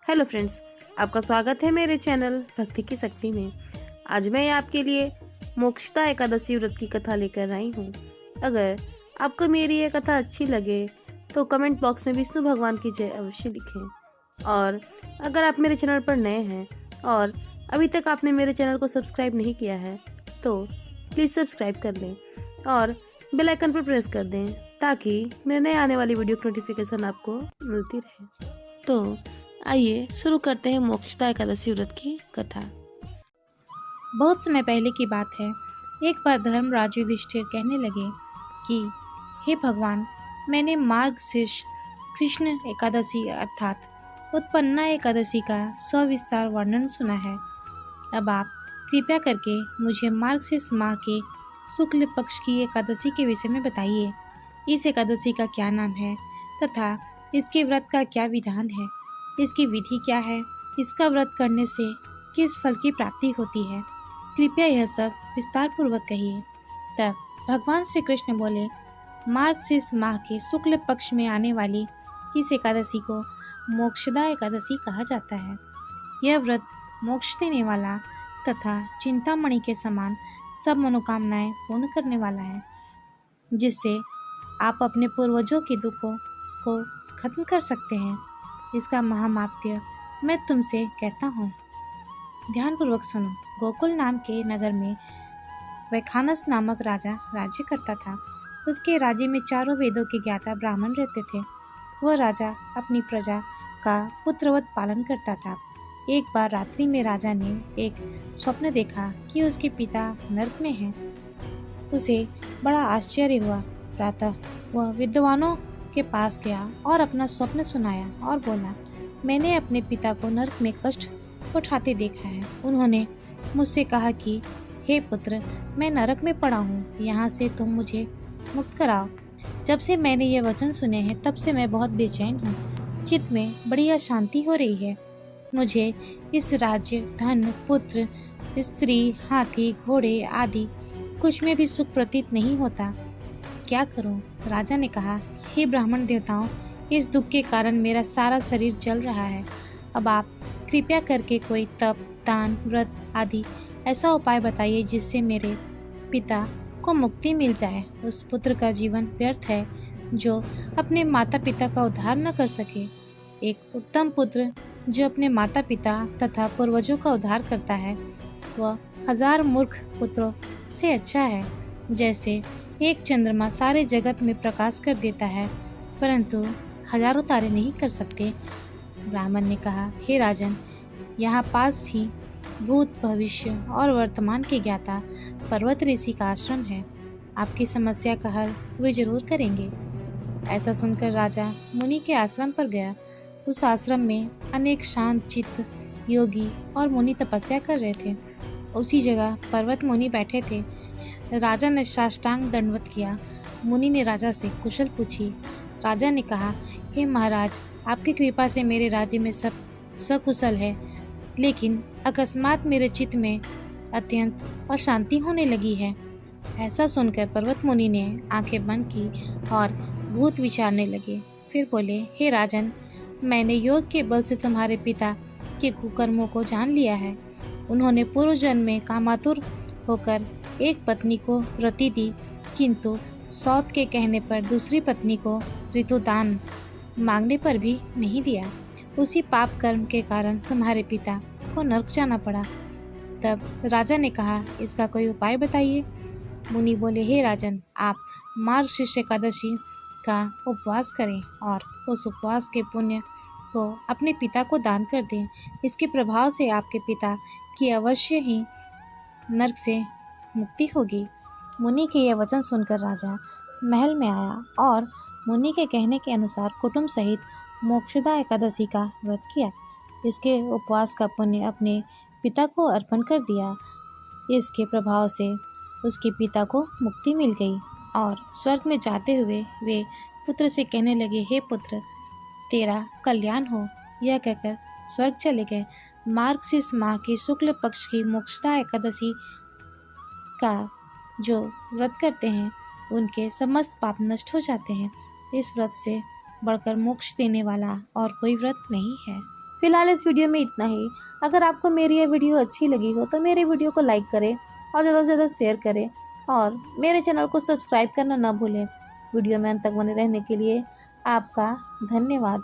Hello friends, आपका स्वागत है मेरे चैनल भक्ति की शक्ति में। आज मैं आपके लिए मोक्षदा एकादशी व्रत की कथा लेकर आई हूँ। अगर आपको मेरी ये कथा अच्छी लगे तो कमेंट बॉक्स में विष्णु भगवान की जय अवश्य लिखें। और अगर आप मेरे चैनल पर नए हैं और अभी तक आपने मेरे चैनल को सब्सक्राइब नहीं किया है तो प्लीज़ सब्सक्राइब कर लें और बेल आइकन पर प्रेस कर दें ताकि मेरे नए आने वाली वीडियो की नोटिफिकेशन आपको मिलती रहे। तो आइए शुरू करते हैं मोक्षदा एकादशी व्रत की कथा। बहुत समय पहले की बात है। एक बार धर्मराज युधिष्ठिर कहने लगे कि हे भगवान, मैंने मार्गशीर्ष कृष्ण एकादशी अर्थात उत्पन्ना एकादशी का सविस्तार वर्णन सुना है। अब आप कृपया करके मुझे मार्गशीर्ष माह के शुक्ल पक्ष की एकादशी के विषय में बताइए। इस एकादशी का क्या नाम है तथा इसके व्रत का क्या विधान है, इसकी विधि क्या है, इसका व्रत करने से किस फल की प्राप्ति होती है, कृपया यह सब विस्तार पूर्वक कहिए। तब भगवान श्री कृष्ण बोले, मार्गशीर्ष माह के शुक्ल पक्ष में आने वाली इस एकादशी को मोक्षदा एकादशी कहा जाता है। यह व्रत मोक्ष देने वाला तथा चिंतामणि के समान सब मनोकामनाएं पूर्ण करने वाला है, जिससे आप अपने पूर्वजों के दुखों को खत्म कर सकते हैं। इसका महामात्य मैं तुमसे कहता हूँ, ध्यानपूर्वक सुनो। गोकुल नाम के नगर में वैखानस नामक राजा राज्य करता था। उसके राज्य में चारों वेदों के ज्ञाता ब्राह्मण रहते थे। वह राजा अपनी प्रजा का पुत्रवत पालन करता था। एक बार रात्रि में राजा ने एक स्वप्न देखा कि उसके पिता नरक में हैं। उसे बड़ा आश्चर्य हुआ। प्रातः वह विद्वानों के पास गया और अपना स्वप्न सुनाया और बोला, मैंने अपने पिता को नरक में कष्ट उठाते देखा है। उन्होंने मुझसे कहा कि हे पुत्र, मैं नरक में पड़ा हूँ, यहाँ से तुम मुझे मुक्त कराओ। जब से मैंने ये वचन सुने हैं तब से मैं बहुत बेचैन हूँ। चित्त में बड़ी अशांति हो रही है। मुझे इस राज्य, धन, पुत्र, स्त्री, हाथी, घोड़े आदि कुछ में भी सुख प्रतीत नहीं होता। क्या करूं? राजा ने कहा, हे ब्राह्मण देवताओं, इस दुख के कारण मेरा सारा शरीर जल रहा है। अब आप कृपया करके कोई तप, दान, व्रत आदि ऐसा उपाय बताइए जिससे मेरे पिता को मुक्ति मिल जाए। उस पुत्र का जीवन व्यर्थ है जो अपने माता पिता का उद्धार न कर सके। एक उत्तम पुत्र जो अपने माता पिता तथा पूर्वजों का उद्धार करता है वह 1000 मूर्ख पुत्रों से अच्छा है। जैसे एक चंद्रमा सारे जगत में प्रकाश कर देता है परंतु हजारों तारे नहीं कर सकते। ब्राह्मण ने कहा, हे राजन, यहाँ पास ही भूत, भविष्य और वर्तमान के ज्ञाता पर्वत ऋषि का आश्रम है। आपकी समस्या का हल वे जरूर करेंगे। ऐसा सुनकर राजा मुनि के आश्रम पर गया। उस आश्रम में अनेक शांत चित्त योगी और मुनि तपस्या कर रहे थे। उसी जगह पर्वत मुनि बैठे थे। राजा ने साष्टांग दंडवत किया। मुनि ने राजा से कुशल पूछी। राजा ने कहा, हे महाराज, आपकी कृपा से मेरे राज्य में सब सकुशल है, लेकिन अकस्मात मेरे चित्त में अत्यंत अशांति होने लगी है। ऐसा सुनकर पर्वत मुनि ने आंखें बंद की और भूत विचारने लगे। फिर बोले, हे राजन, मैंने योग के बल से तुम्हारे पिता के कुकर्मों को जान लिया है। उन्होंने पूर्व जन्म में कामातुर होकर एक पत्नी को रति दी, किंतु सौत के कहने पर दूसरी पत्नी को ऋतुदान मांगने पर भी नहीं दिया। उसी पाप कर्म के कारण तुम्हारे पिता को नरक जाना पड़ा। तब राजा ने कहा, इसका कोई उपाय बताइए। मुनि बोले, हे राजन, आप मार्गशीर्ष एकादशी का उपवास करें और उस उपवास के पुण्य को अपने पिता को दान कर दें। इसके प्रभाव से आपके पिता की अवश्य ही नरक से मुक्ति होगी। मुनि के यह वचन सुनकर राजा महल में आया और मुनि के कहने के अनुसार कुटुंब सहित मोक्षदा एकादशी का व्रत किया। इसके उपवास का पुण्य अपने पिता को अर्पण कर दिया। इसके प्रभाव से उसके पिता को मुक्ति मिल गई और स्वर्ग में जाते हुए वे पुत्र से कहने लगे, हे पुत्र, तेरा कल्याण हो। यह कहकर स्वर्ग चले गए। मार्गशीर्ष माह की शुक्ल पक्ष की मोक्षदा एकादशी का जो व्रत करते हैं उनके समस्त पाप नष्ट हो जाते हैं। इस व्रत से बढ़कर मोक्ष देने वाला और कोई व्रत नहीं है। फिलहाल इस वीडियो में इतना ही। अगर आपको मेरी ये वीडियो अच्छी लगी हो तो मेरे वीडियो को लाइक करें और ज़्यादा से ज़्यादा शेयर करें और मेरे चैनल को सब्सक्राइब करना ना भूलें। वीडियो में अंत तक बने रहने के लिए आपका धन्यवाद।